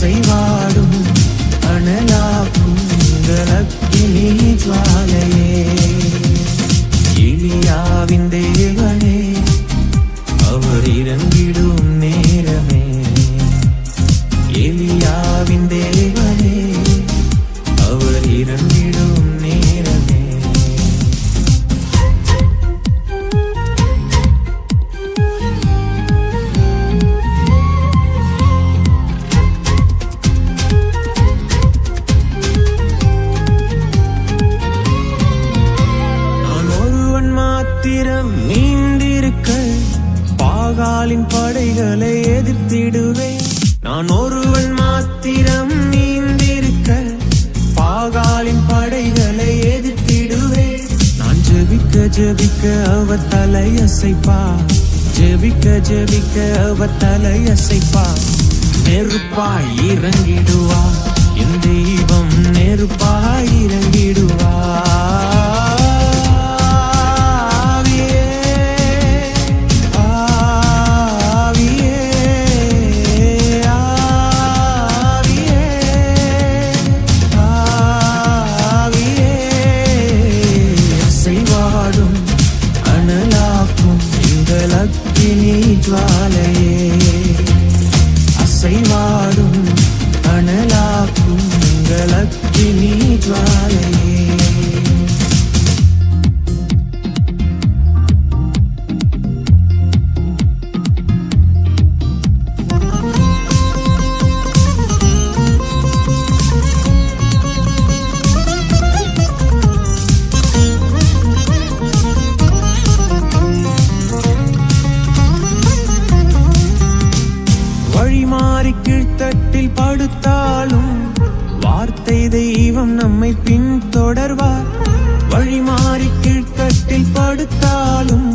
அசைவாடும் அனலாக்கும் அக்கினி ஜுவாலையே, எலியாவின் தேவனே அவர் இறங்கிடும் நேரமே, எலியாவின் தேவனே அவர் இறங்கிடும் நேரமே. நீந்திருக்க பாகாலின் படைகளை எதிர்த்திடுவேன். நான் ஒருவன் மாத்திரம் நீந்திருக்க பாகாலின் படைகளை எதிர்த்திடுவேன். நான் ஜெபிக்க ஜெபிக்க அவர் தலையசைப்பா, ஜெபிக்க ஜெபிக்க அவர் தலையசைப்பா. நெருப்பாய் இறங்கிடுவா என் தெய்வம், நெருப்பாய் இறங்கிடுவா. அக்கினி ஜுவாலையே, அசைவாடும் அனலாக்கும் அக்கினி ஜுவாலையே. கீழ்த்தட்டில் படுத்தாலும் வார்த்தை தெய்வம் நம்மை பின்தொடர்வார். வழிமாறி கீழ்த்தட்டில் படுத்தாலும்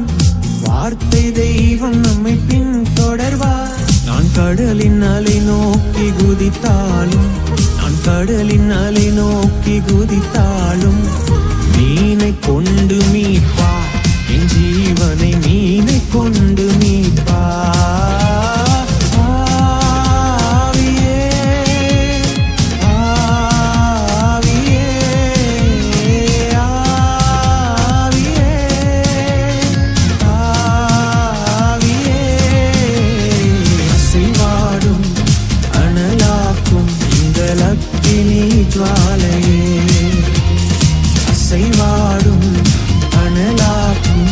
வார்த்தை தெய்வம் நம்மை பின்தொடர்வார். நான் கடலின் அலை நோக்கி குதித்தாலும், நான் கடலின் அலை நோக்கி குதித்தாலும் மீனை கொண்டு மீட்பா, என் ஜீவனை மீனை கொண்டு மீட்பா. அக்கினி ஜுவாலையே, அசைவாடும் அனலாக்கும்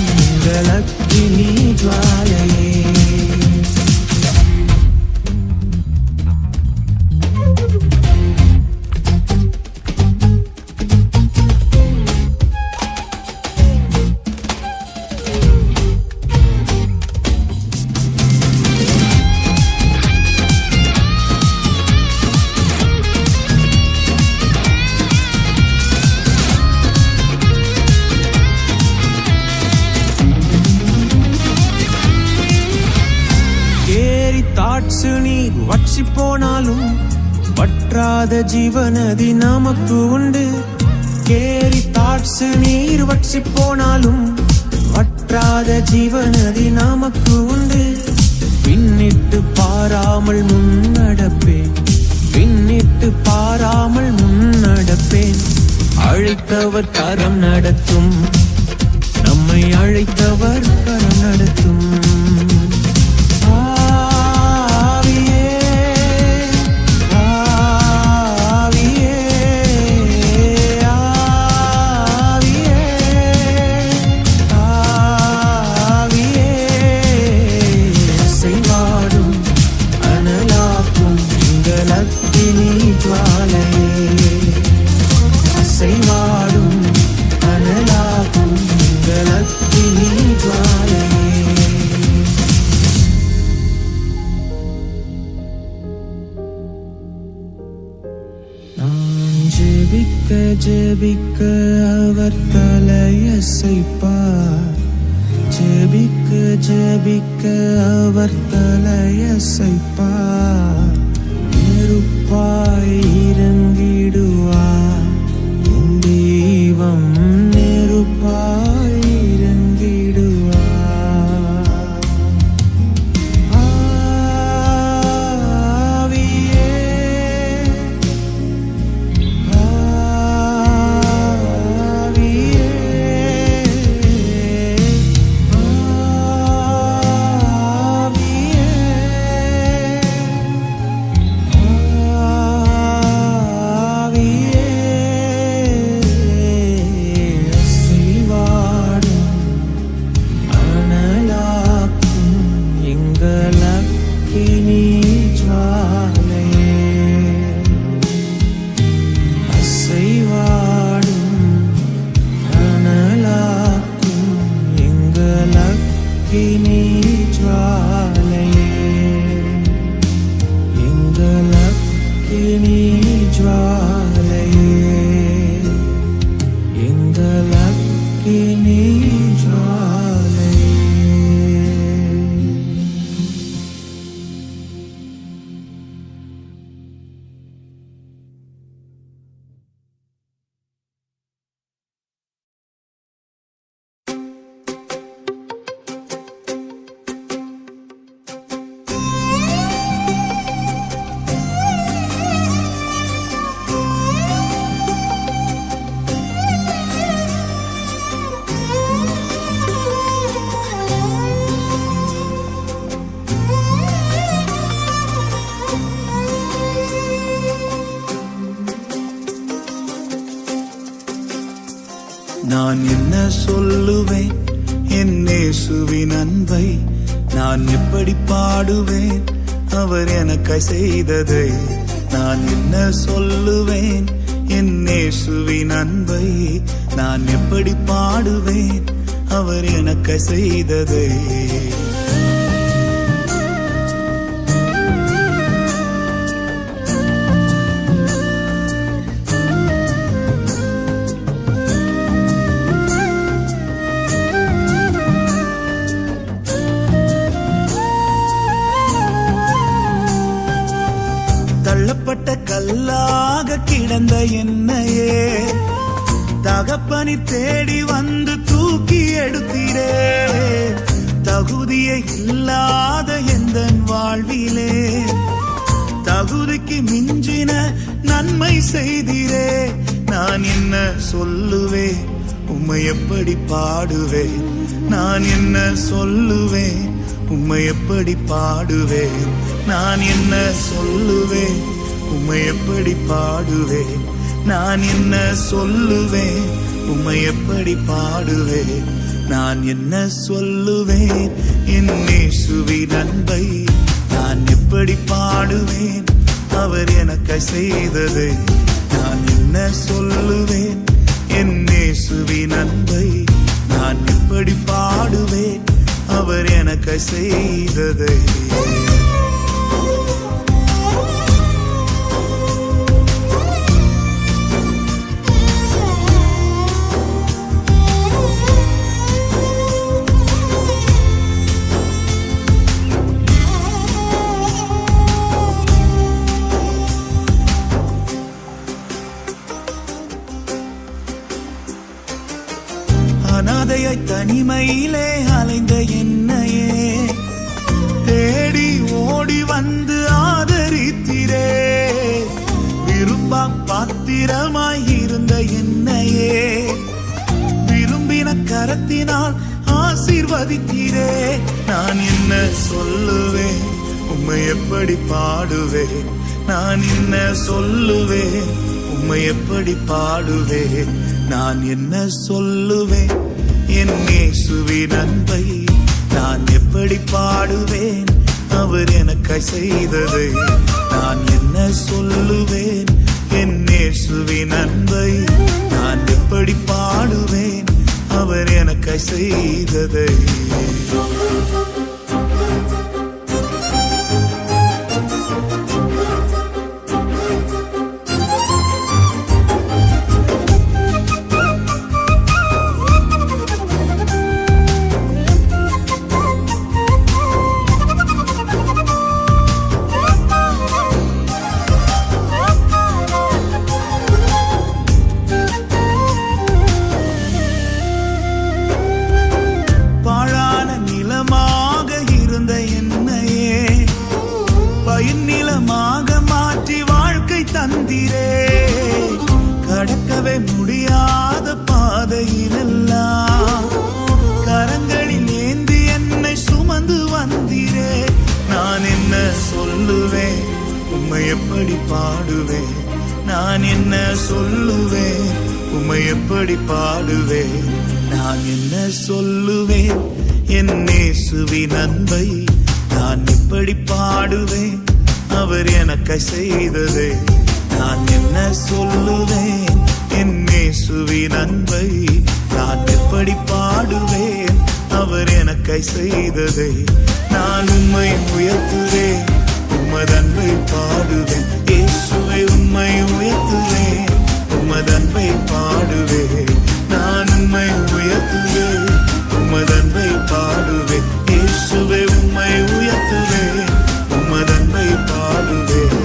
அக்கினி ஜுவாலையே. நீர் வற்றி போனாலும் வற்றாத ஜீவநதி நமக்கு உண்டு. கேரி தாட்சு நீர் வற்றி போனாலும் வற்றாத ஜீவநதி நமக்கு உண்டு. பின்னிட்டு பாராமல் முன்னடப்பேன், பின்னிட்டு பாராமல் முன்னடப்பேன். அழைத்தவர் கரம் நடத்தும், நம்மை அழைத்தவர் கரம் நடத்தும். அக்கினி ஜுவாலையே, அசைவாடும் அனலாக்கும் அக்கினி ஜுவாலையே. நான் ஜெபிக்க ஜெபிக்க அவர் தலையசைப்பார், ஜெபிக்க ஜெபிக்க அவர் தலையசைப்பார். நெருப்பாய் இறங்கிடுவார் என் தெய்வம், நெருப்பாய் இறங்கிடுவார். ஆவியே நான் என்ன சொல்லுவேன் என் இயேசுவின் அன்பை, நான் எப்படி பாடுவேன் அவர் எனக்காய் செய்ததை. நான் என்ன சொல்லுவேன் என் இயேசுவின் அன்பை, நான் எப்படி பாடுவேன் அவர் எனக்காய் செய்ததை. தள்ளப்பட்ட கல்லாக கிடந்த என்னையே தகப்பனி தேடி வந்து தூக்கி எடுத்தீரே. தகுதியை இல்லாத எந்த வாழ்விலே தகுதிக்கு மிஞ்சின நன்மை செய்தீரே. நான் என்ன சொல்லுவேன் உம்மை எப்படி பாடுவேன், நான் என்ன சொல்லுவேன் உம்மை எப்படி பாடுவேன், நான் என்ன சொல்லுவேன் உம்மை எப்படி பாடுவேன், நான் என்ன சொல்லுவேன் உம்மை எப்படி பாடுவேன், நான் என்ன சொல்லுவேன் என் இயேசுவின் அன்பை, நான் எப்படி பாடுவேன் அவர் எனக்காய் செய்ததை. நான் என்ன சொல்லுவேன் என் இயேசுவின் அன்பை, நான் எப்படி பாடுவேன் அவர் எனக்காய் செய்ததை. அனாதையாய் தனிமையிலே அலைந்த என்னையே தேடி ஓடி வந்து ஆதரித்தீரே. விரும்பா பாத்திரமாய் இருந்த என்னையே விரும்பின கரத்தினால் ஆசீர்வதித்தீரே. நான் என்ன சொல்லுவேன் உம்மை எப்படி பாடுவேன், நான் என்ன சொல்லுவேன் உம்மை எப்படி பாடுவேன், நான் என்ன சொல்லுவேன் என் இயேசுவின் அன்பை, நான் எப்படி பாடுவேன் அவர் எனக்காய் செய்ததை. நான் என்ன சொல்லுவேன் என் இயேசுவின் அன்பை, நான் எப்படி பாடுவேன் அவர் எனக்காய் செய்ததை. நிலமாக மாற்றி வாழ்க்கை தந்திரே. கடக்கவே முடியாத பாதையிலெல்லாம் கரங்களில் ஏந்தி என்னை சுமந்து வந்தீரே. நான் என்ன சொல்லுவேன் உம்மை எப்படி பாடுவேன், நான் என்ன சொல்லுவேன் உம்மை எப்படி பாடுவேன், நான் என்ன சொல்லுவேன் என் இயேசுவின் அன்பை, நான் எப்படி பாடுவேன் அவர் எனக்காய் செய்ததை. நான் என்ன சொல்லுவேன் என் இயேசுவின் அன்பை, நான் எப்படி பாடுவேன் அவர் எனக்காய் செய்ததை. நான் உம்மை உயர்த்துவேன் உமது அன்பை பாடுவேன், இயேசுவை உம்மை உயர்த்துவேன் உமது அன்பை பாடுவேன். நான் உம்மை உயர்த்துவேன் உமது அன்பை பாடுவேன், இயேசுவை உம்மை உயர்த்துவேன் உமது அன்பை பாடுவேன்.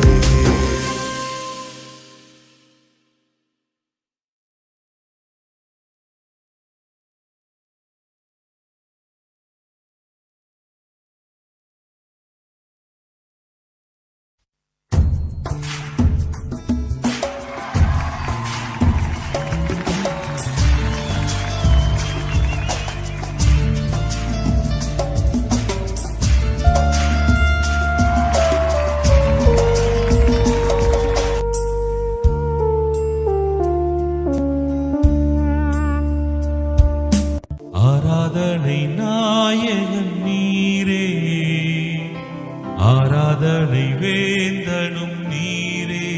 வேந்தனும் நீரே,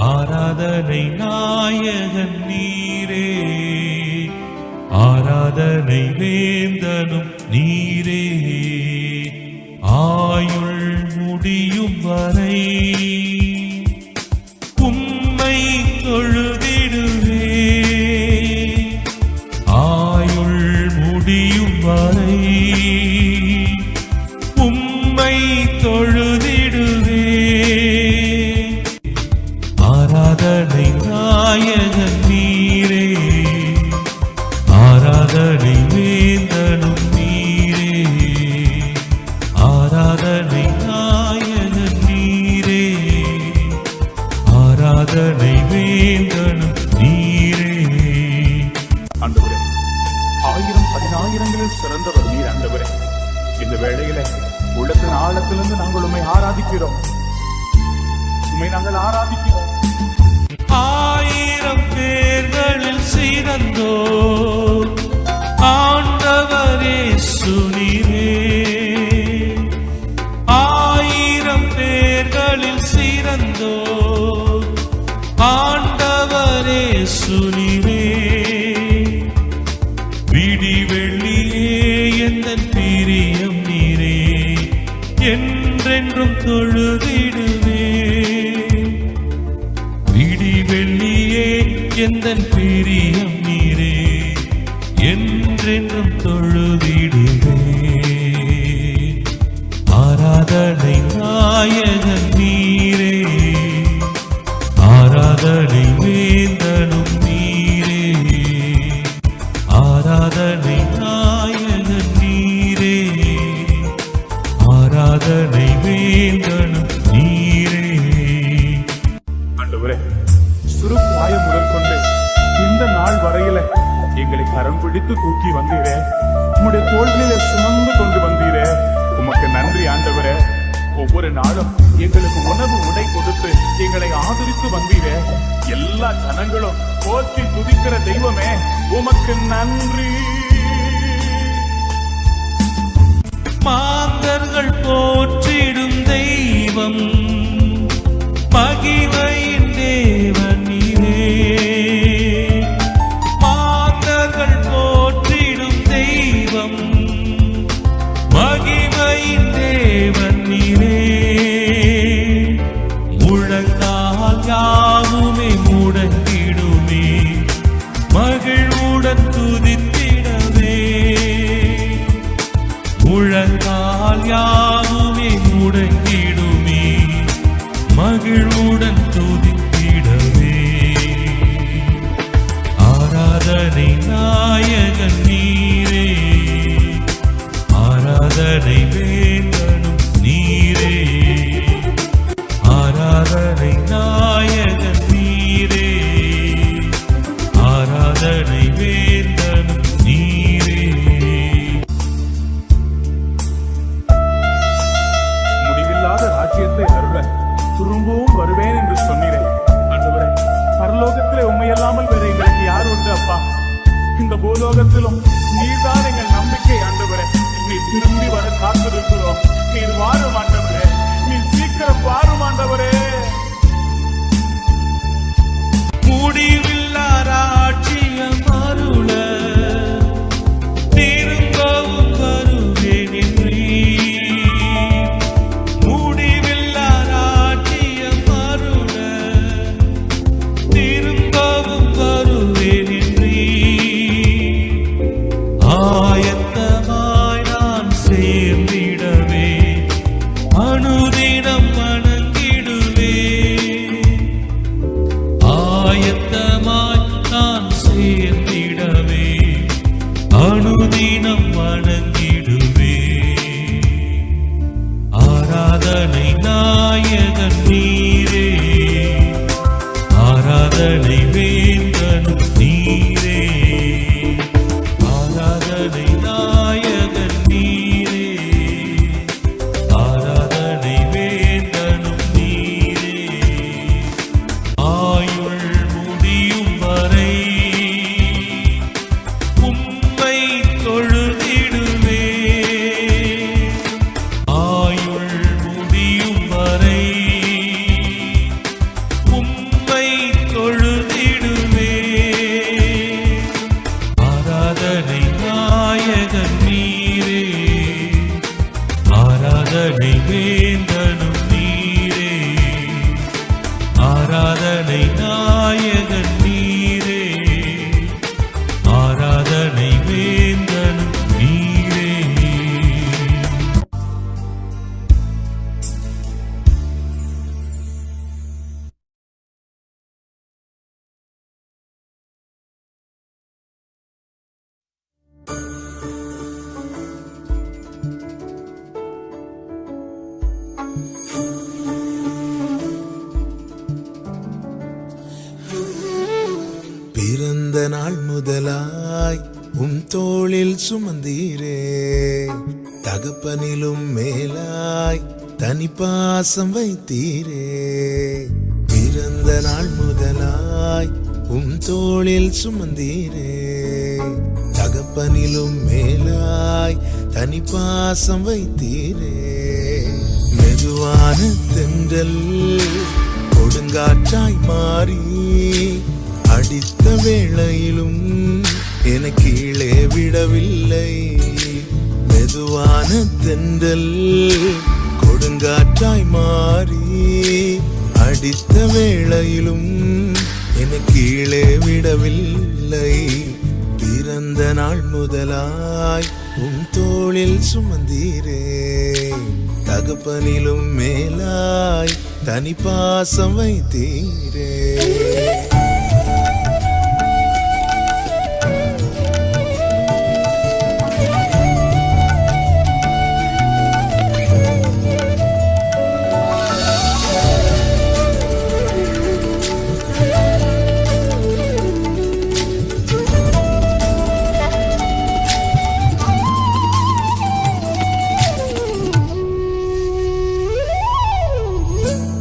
ஆராதனை நாயகன் நீரே, ஆராதனை வேந்தனும் நீரே, ஆயுள் முடியும் வரை உம்மை தொழுதிடுவே, ஆயுள் முடியும் வரை உம்மை தொழுதிடுவே, ஆராதனை நாயகன் நீரே, ஆராதனை வேந்தனும் நீரே, ஆராதனை நாயகன் நீரே, ஆராதனை வேந்தனும் நீரே. ஆண்டவரே, 1000 சிறந்தவர் நீர் ஆண்டவரே. இந்த வேளையில உள்ளத்தின் ஆழத்திலிருந்து நாங்கள் உம்மை ஆராதிக்கிறோம், உம்மை நாங்கள் ஆராதிக்கிறோம். 1000 பேர்களில் சிறந்தோர் ஆண்டவரே சுனிரே, 1000 பேர்களில் சிறந்தோர் ஆண்டவரே சுனிரே, விடி வெள்ளியே எந்தன் பிரியம் நீரே, என்றென்றும் தொழுதிடுவே, விடி வெள்ளியே எந்தன் பிரியம் நீரே, என்றென்றும் தொழுதிடுவே, ஆராதனை நாயகன் நீரே, ஆராதனை வேந்தனும் நீரே, ஆராதனை நாயகன் நீரே, ஆராதனை வேந்தனும் நீரே. ஆண்டவரே, சுருப்பாயம் முதல் கொண்டு இந்த நாள் வரையில எங்களை கரம் பிடித்து தூக்கி வந்தீரே, உம்முடைய தோள்களிலே சுமந்து கொண்டு வந்தீரே, உமக்கு நன்றி ஆண்டவரே. ஒவ்வொரு நாளும் எங்களுக்கு உணவு உடை கொடுத்து எங்களை ஆதரித்து வந்தீரே, எல்லா ஜனங்களும் போற்றி துதிக்கிற தெய்வமே, உமக்கு நன்றி. மாந்தர்கள் போற்றிடும் தெய்வம், மகிமையின் தேவன் நீரே, மாந்தர்கள் போற்றிடும் தெய்வம், மகிமையின் தேவன் நீரே, முழங்கால் யாவுமே முடங்கிடுமே, மகிழ்வுடன் துதித்திடவே, முழங்கால் யாவுமே முடங்கிடுமே, மகிழ்வுடன் துதித்திடவே, ஆராதனை நாயகன் நீரே, ஆராதனை வேந்தனும் நீரே, ஆராதனை நாயகன் நீரே, ஆராதனை வேந்தனும் நீரே. முடிவில்லாத ராஜ்யத்தை அருள திரும்பவும் வருவேன் என்று சொன்னீரே ஆண்டவரே, பரலோகத்திலே உண்மையல்லாமல் வேற எங்களுக்கு யார் உண்டு அப்பா? இந்த பூலோகத்திலும் நீர்தான் எங்கள் நம்பிக்கை ஆண்டவரே. நீர் திரும்பி வர காத்திருக்கிறோம், நீர் வாரும் ஆண்டவரே, நீர் சீக்கிரம் வாரும் ஆண்டவரே. முடிவில்லா ராஜ்யம் அருள திரும்பவும் வருவேன் என்றீர், முடிவில்லா ராஜ்யம் அருள திரும்பவும் வருவேன் என்றீர், ஆயத்தமாய் நான் சேர்ந்திடவே, அனுதினம் வணங்கிடுவே, ஆயத்தமாய் நான் சேர்ந்திடவே, அனுதினம் வணங்கிடுவே, ஆராதனை நாயகன் நீரே, ஆராதனை வேந்தனும் நீரே, ஆராதனை நாயகன் நீரே, ஆராதனை வேந்தனும் நீரே, ஆயுள் முடியும் வரை உம்மை தொழுதிடுவே, ஆயுள் முடியும் சுமந்தீரே. தகப்பனிலும் மேலாய் தனிப்பாசம் வைத்தீரே. பிறந்த நாள் முதலாய் தோளில் சுமந்தீரே. தகப்பனிலும் மேலாய் தனிப்பாசம் வைத்தீரே. மெதுவான தென்றல் கொடுங்காற்றாய் மாறி அடித்த வேளையிலும் என கீழே விடவில்லை. மெதுவான தென்றல் கொடுங்காற்றாய் மாறி அடித்த வேளையிலும் என கீழே விடவில்லை. பிறந்த நாள் முதலாய் தோளில் சுமந்தீரே. தகப்பனிலும் மேலாய் தனிப்பாசம் வைத்தீரே.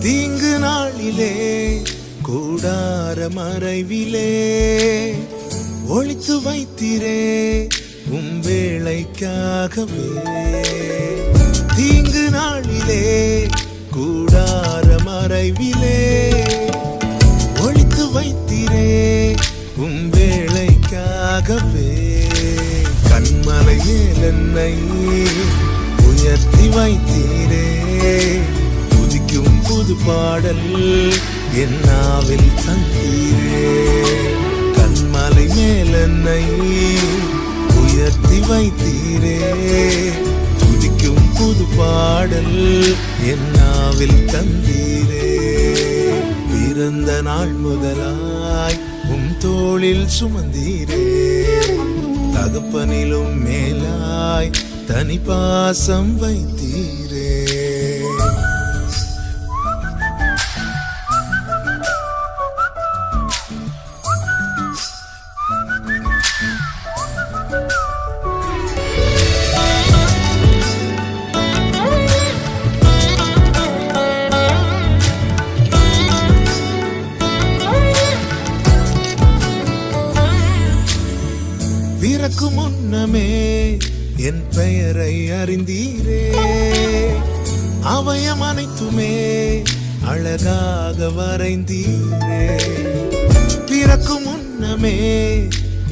தீங்கு நாளிலே கூடார மறைவிலே ஒளித்து வைத்தீரே வேளைக்காகவே. தீங்கு நாளிலே கூடார மறைவிலே ஒளித்து வைத்தீரே வேளைக்காகவே. கண்மலை மேல் என்னை உயர்த்தி வைத்தீரே. புது பாடல் என் நாவில் தந்தீரே. கண்மலை மேல் என்னை உயர்த்தி வைத்தீரே. துதிக்கும் புது பாடல் என் நாவில் தந்தீரே. பிறந்த நாள் முதலாய் தோளில் சுமந்தீரே. தகப்பனிலும் மேலாய் தனிப்பாசம் வைத்தீரே. பிறக்கு முன்னமே என் பெயரை அறிந்தீரே. அவயம் அனைத்துமே அழகாக வரைந்தீரே. பிறக்கு முன்னமே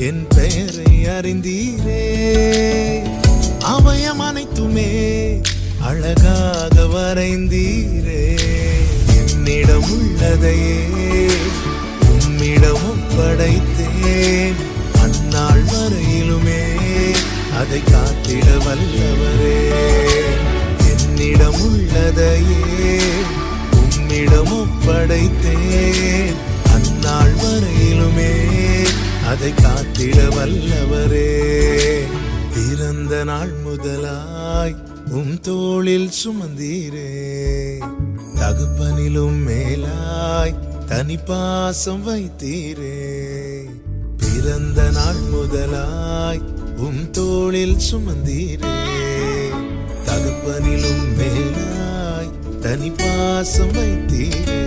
என் பெயரை அறிந்தீரே. அவயம் அனைத்துமே அழகாக வரைந்தீரே. என்னிடம் உள்ளதையே உம்மிடம் ஒப்படைத்தேன். அந்நாள் வரையிலுமே அதை காத்திட வல்லவரே. என்னிடம் உள்ளதையே உம்மிடம் ஒப்படைத்தேன். அந்நாள் வரையிலுமே அதை காத்திட வல்லவரே. பிறந்த நாள் முதலாய் தோளில் சுமந்தீரே. தகப்பனிலும் மேலாய் தனிப்பாசம் வைத்தீரே. பிறந்த நாள் முதலாய் தோளில் சுமந்தீரே. தகப்பனிலும் மேலாய் தனிப்பாசம் வைத்தீரே.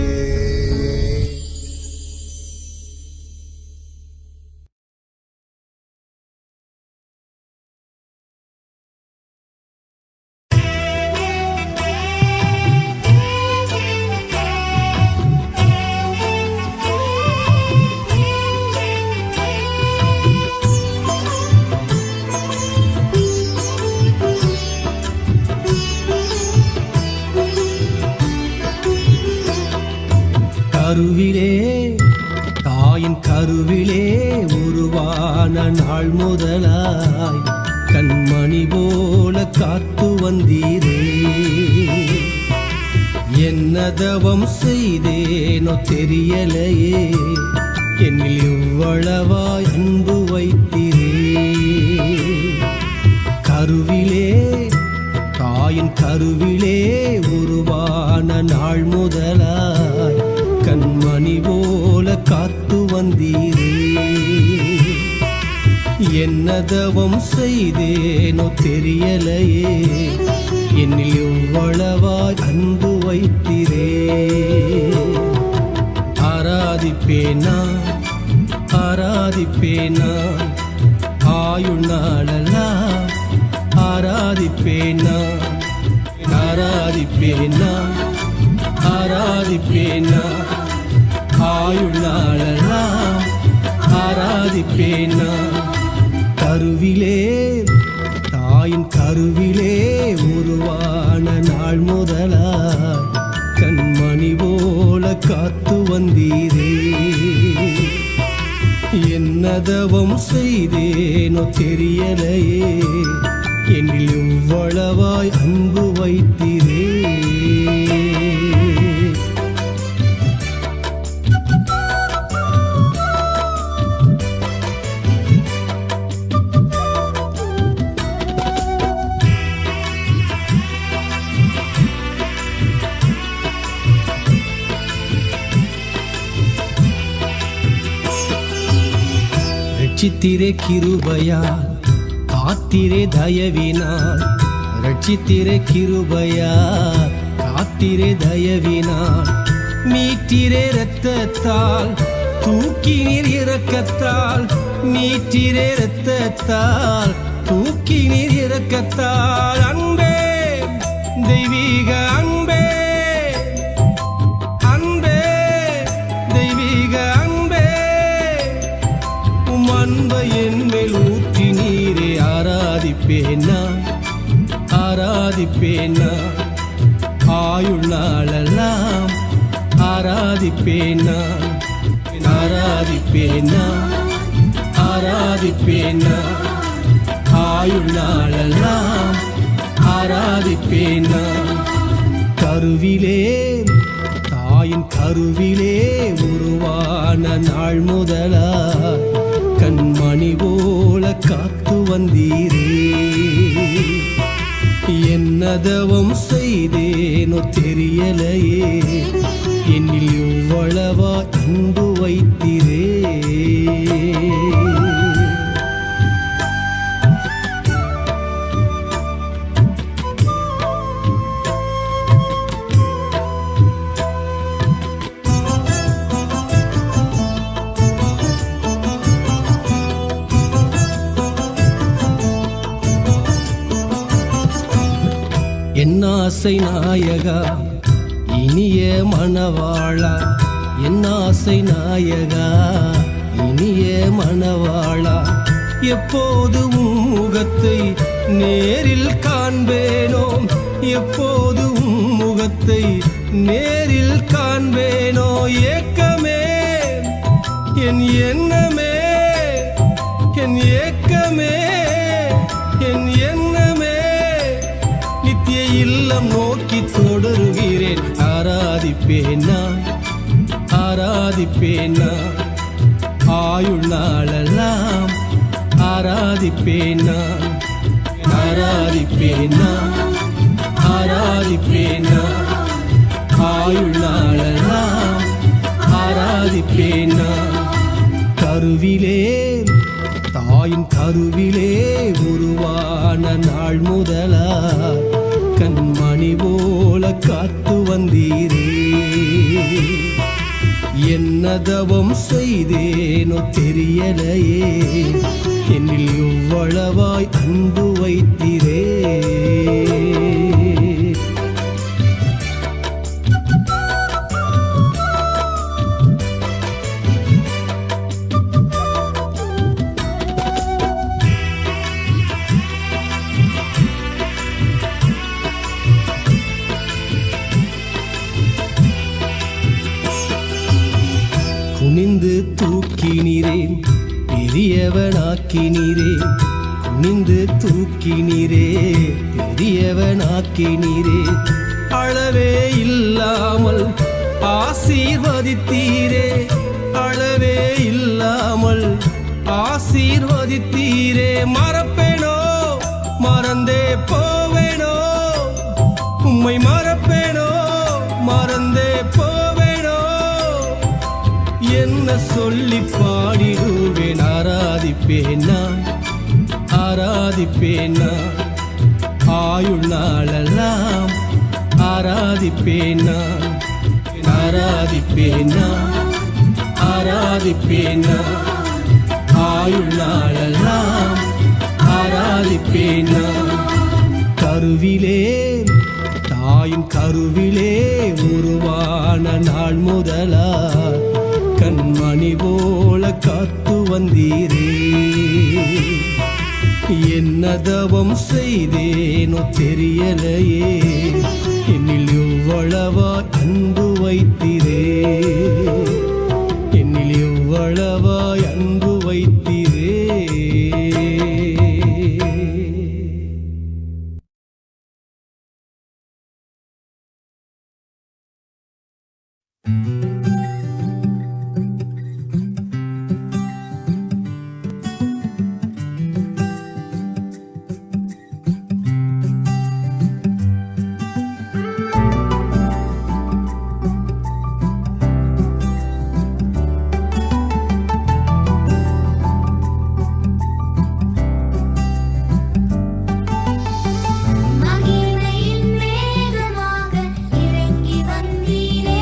கருவிலே தாயின் கருவிலே உருவான நாள் முதலாய் கண்மணி போல காத்து வந்தீரே. என்ன தவம் செய்தேனோ தெரியலையே, என்னில் இவ்வளவாய் அன்பு வைத்தீரே. கருவிலே தாயின் கருவிலே உருவான நாள் முதலாய் கண்மணி போல காத்து வந்தீரே. என்ன தவம் செய்தேனோ தெரியலையே, என்னில் எவ்வளவாய் அன்பு வைத்திரே. ஆராதிப்பேனா ஆராதிப்பேனா ஆயுள் நாளெல்லாம் ஆராதிப்பேனா ஆராதிப்பேனா ஆராதிப்பேனா ஆயுள் நாளெல்லாம் ஆராதிப்பேனா. கருவிலே தாயின் கருவிலே உருவான நாள் முதலாய் கண்மணி போல காத்து வந்தீரே. என்ன தவம் செய்தேனோ தெரியலையே, என்னில் எவ்வளவாய் அன்பு வைத்தீரே. ரட்சித்திரே கிருபையால் காத்திரே தயவினால், ரட்சித்திரே கிருபையால் காத்திரே தயவினால், மீட்டிரே இரத்தத்தால் தூக்கினீர் இரக்கத்தால், மீட்டிரே இரத்தத்தால் தூக்கினீர் இரக்கத்தால். அன்பே தெய்வீக அன்பே அன்பே தெய்வீக அன்பே, உம் அன்பை என் மேல் ஊற்றி நீரே. ஆராதிப்பேனா ஆராதிப்பேனா ஆயுள் நாளெல்லாம் ஆராதிப்பேனா ஆராதிப்பேனா ஆராதிப்பேனா ஆயுள் நாளெல்லாம் ஆராதிப்பேனா. கருவிலே தாயின் கருவிலே உருவான நாள் முதலாய் கண்மணி போல காத்து வந்தீரே. என்ன தவம் செய்தேனோ தெரியலையே, என்னில் எவ்வளவா அன்பு வைத்தீரே. என் ஆசை நாயகா இனிய மணவாளா, என் ஆசை நாயகா இனிய மணவாளா, எப்போது உம் முகத்தை நேரில் காண்பேனோ, எப்போது உம் முகத்தை நேரில் காண்பேனோ. ஏக்கமே என் எண்ணமே என் ஏக்கமே என் எண்ணமே, நித்திய இல்லம் நோக்கி தொடருகிறேன். ஆராதிப்பேனா ஆராதிப்பேனா ஆயுள் நாளெல்லாம் ஆராதிப்பேனா ஆராதிப்பேனா ஆராதிப்பேனா ஆயுள் நாளெல்லாம் ஆராதிப்பேனா. கருவிலே தாயின் கருவிலே உருவான நாள் முதலாய் கண்மணி போல காத்து வந்தீரே. என்ன தவம் செய்தேனோ தெரியலையே, என்னில் எவ்வளவாய் அன்பு வைத்தீரே. குனிந்து தூக்கினீரே பெரியவனாக்கினீரே, குனிந்து தூக்கினீரே பெரியவனாக்கினீரே. அளவே இல்லாமல் ஆசீர்வதித்தீரே, அளவே இல்லாமல் ஆசீர்வதித்தீரே. மறப்பேனோ மறந்தே போவேனோ, உம்மை மறப்பேனோ மறந்தே போவேனோ. என்ன சொல்லி பாடிடுவேன். ஆராதிப்பேனா ஆராதிப்பேன் நான் ஆயுள் நாளெல்லாம் ஆராதிப்பேன் நான் ஆராதிப்பேன் நான் ஆராதிப்பேன் நான் ஆயுள் நாளெல்லாம் ஆராதிப்பேன் நான் கருவிலே தாயின் கருவிலே உருவான நாள் முதலா கண்மணி போல காத்து வந்தீரே என்ன தவம் செய்தேனோ தெரியலையே என்னில் எவ்வளவா அன்பு வைத்தீரே என்னில் எவ்வளவா அன்பு வைத்தீரே மகிமையின் மேகமாக இறங்கி வந்தீரே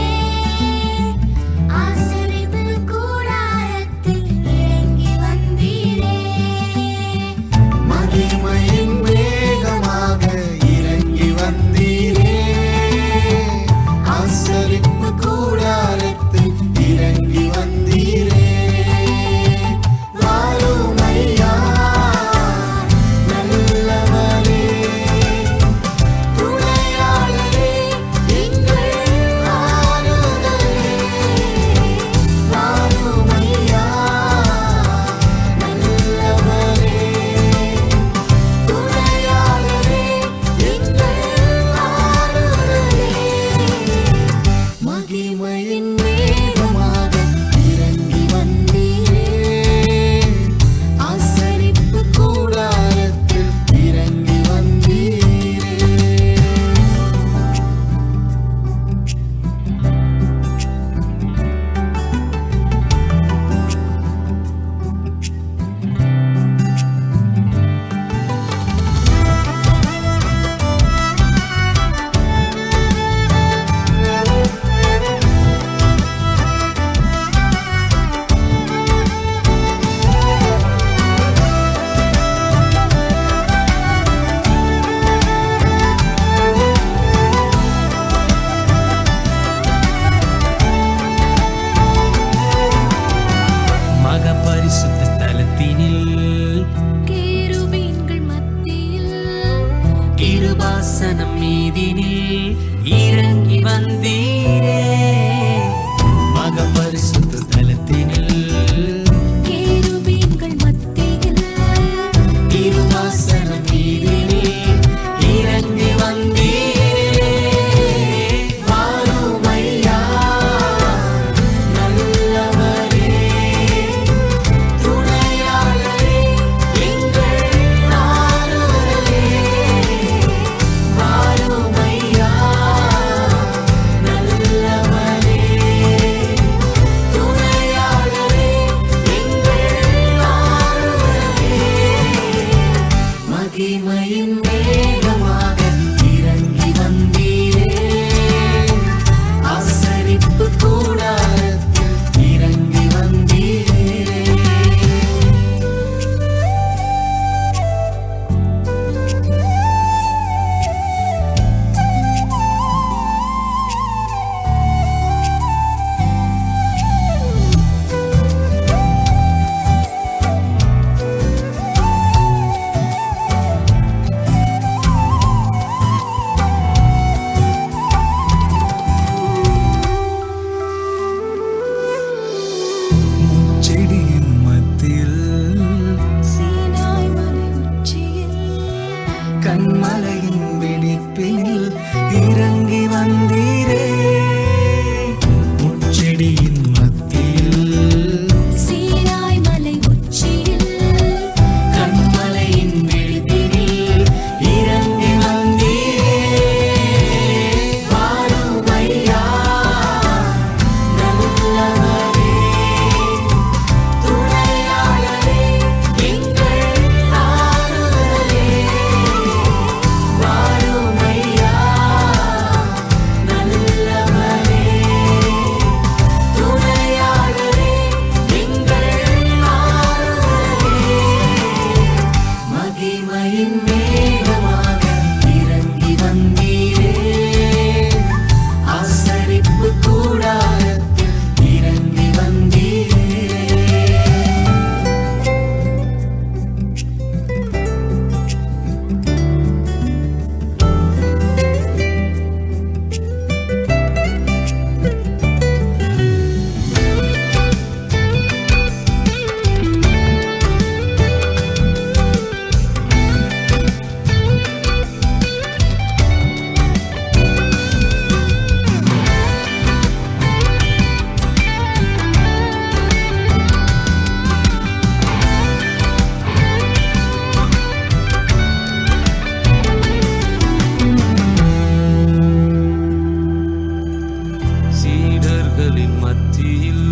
சீடர்களின் மத்தியில்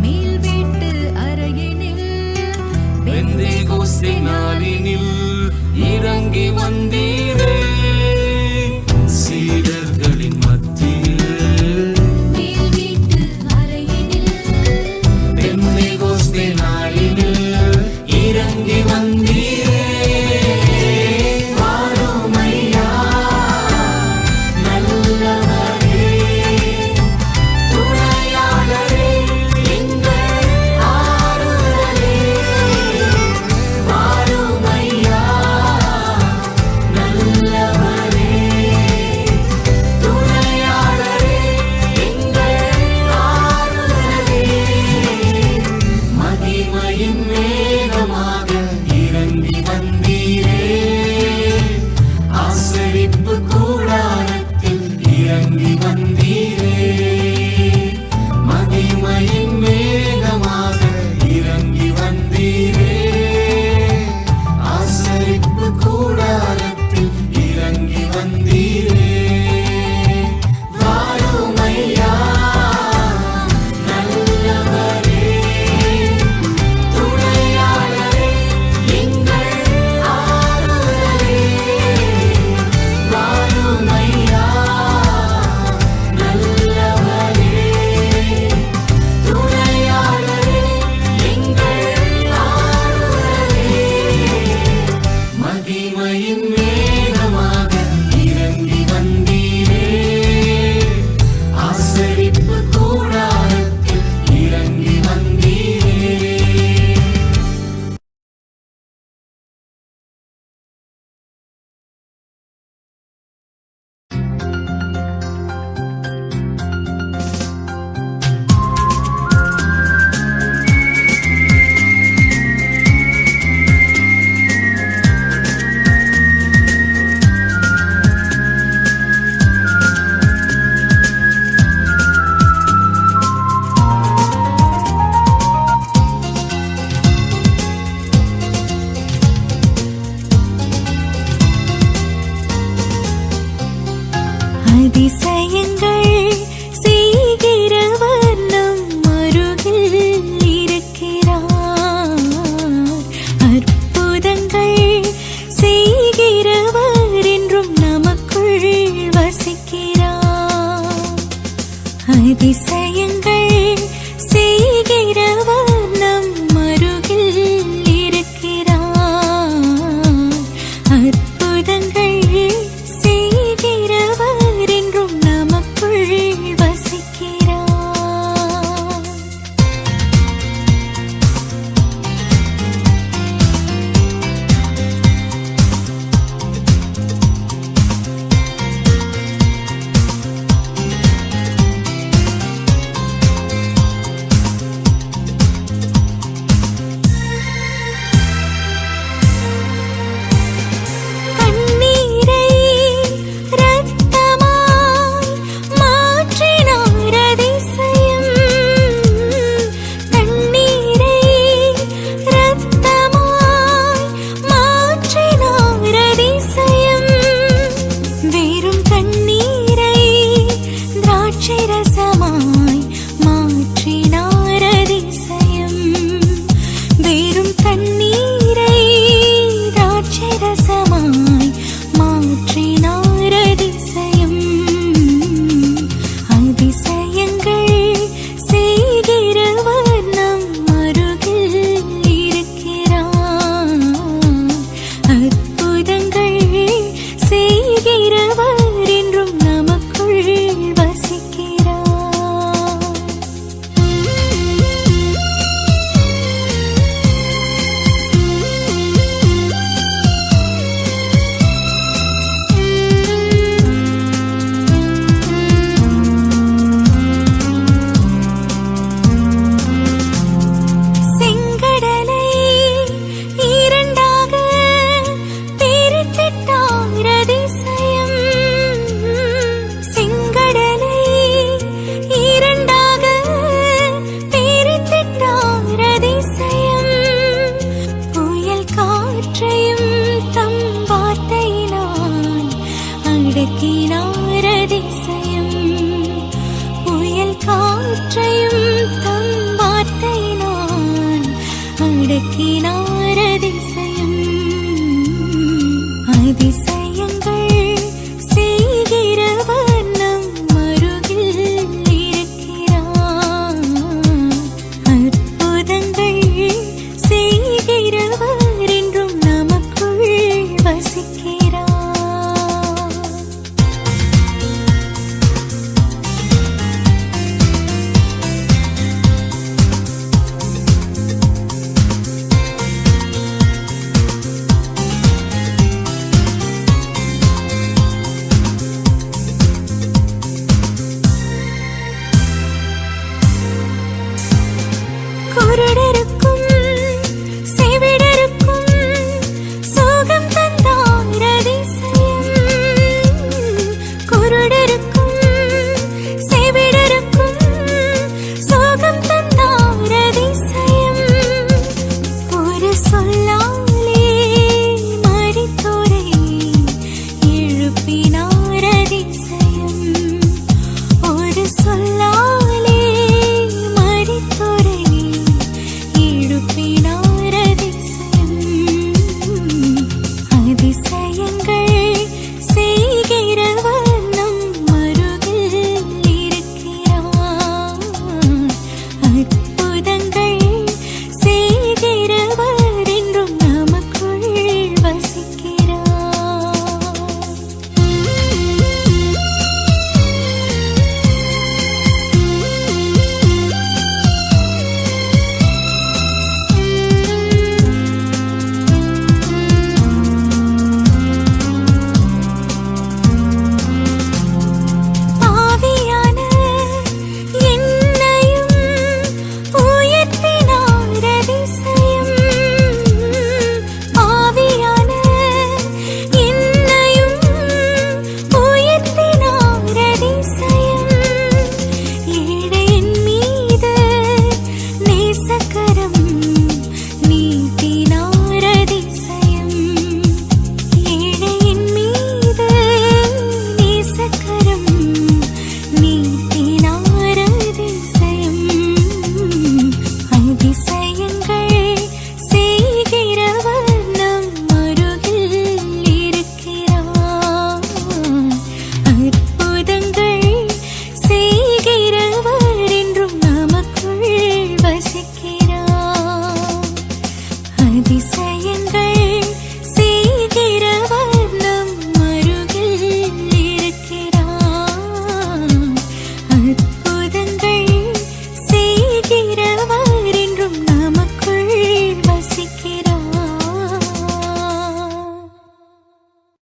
மேல் வீட்டு அறையினில் பெந்தேகோஸ்தே நாளினில் இறங்கி வந்தீரே. சீடர்களின் மத்தியில் மேல் வீட்டு அறையினில் பெந்தேகோஸ்தே நாளினில் இறங்கி வந்தீரே. வாருமையா நல்லவரே, துணையாளரே, எங்கள் ஆறுதலே. வாருமையா நல்லவரே, துணையாளரே, எங்கள் ஆறுதலே. மகிமையின் மேகமாக இறங்கி வந்தீரே. ஆசரிப்பு கூடாரத்தில் இறங்கி வந்தீரே. மகிமையின் மேகமாக இறங்கி வந்தீரே. ஆசரிப்பு கூடாரத்தில் இறங்கி வந்தீரே. வாருமையா நல்லவரே, துணையாளரே, எங்கள் ஆறுதலே. வாருமையா நல்லவரே, துணையாளரே, எங்கள் ஆறுதலே. மகிமையின் மேகமாக இறங்கி வந்தீரே. ஆசரிப்பு கூடாரத்தில் இறங்கி வந்தீரே. அதிசயங்கள் செய்கிறவர் நம் அருகில் இருக்கிறார். அற்புதங்கள் செய்கிறவர் என்றும் நமக்குள் வசிக்கிறார். அதிசயங்கள் செய்கிறவர் நம் அருகில் இருக்கிறார். அற்புதங்கள் செய்கிறவர் என்றும் நமக்குள் வசிக்கிறார். கண்ணீரை இரத்தமாய் மாற்றினார் அதிசயம். கண்ணீரை இரத்தமாய் மாற்றினார் அதிசயம். வெறும் கண்ணீரை திராட்சை ரசமாய் மாற்றினார்